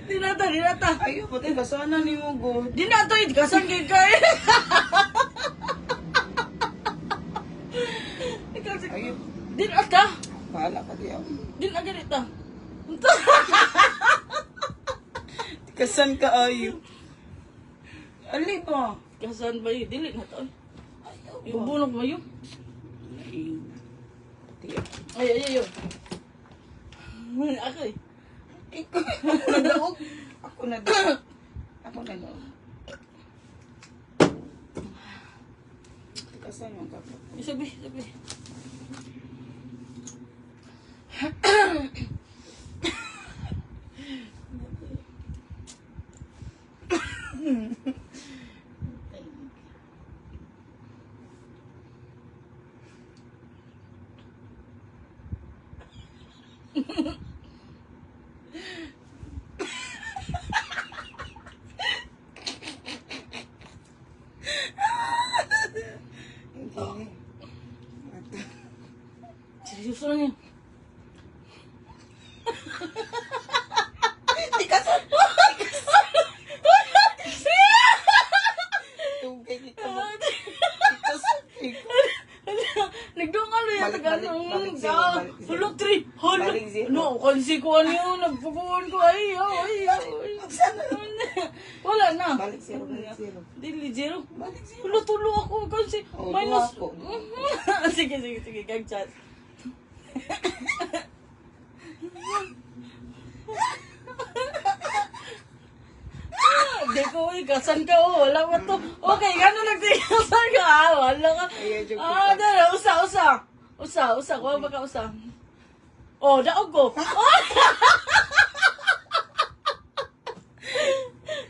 Dinata. Ayaw, pati kasana ni mo go. Dinata, kasan kay kay. Ayaw. Dinata. Bahala ka diya. Dinaganita. Kasan ka ayaw. Ali ba? Kasan ba yun? Dili na to. Ayaw ba? Ibubunog mo yun. Ay, pati ako. Ay. Ako eh. Ikaw, ako nadaog. Ako nadaog. Kasan yung kapot? Sabi. Seryoso lang yan. Tikasan! Tugay kita mo. Tikasan! Nagdungan na yan. Balik zero. Hulog 3. Hulog. Balik zero. No, kasi ko ano yun. Nagpukuhan ko. Ay. Wala na. Balik zero. Dili zero. Balik zero. Tulo ako kasi Oh, minus. duha ako. Sige. Kag chat. Di ko, kasan ka, wala mo to. Okay, gano'n nagtikasan ka, wala ka. Ayaw, joke Dala, usa, kuha ba ka usa? Oh, daog ko.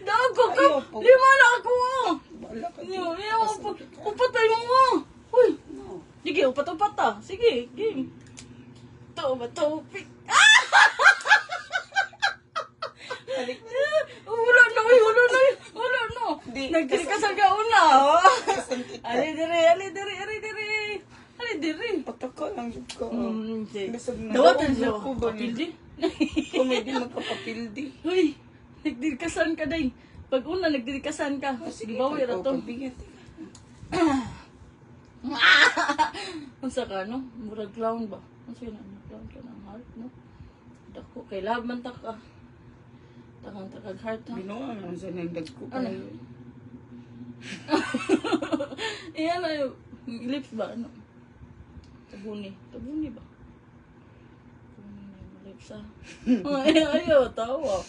Daog ko, Ayaw po. lima na ako. Bahala ka diya. Upatay mo. Uy, sige, upat ta. Sige, game. To ba, topic. Balik. Wala na. Di, Nagtikasan ka una. Kasan kita. Ali diri. Pataka lang yun ka. Bisag na. Dawatan siya. Ako ba ni? Papildi. Komedi magkapapildi. Uy, nagdikasan ka day. Pag una, nagdikasan ka. Bawi ra to. Pagbigat. Unsa ka, no? Murag clown ba? Unsa yun? Clown ka ng heart, no? Dako, kay laban ta ka. Takang heart, ha? Binuang ang sa nandag ko. Ano? Iyan na yung lips ba? Ano? Tabuni ba? Tabuni na yung lips, ha? Ayaw, tawa.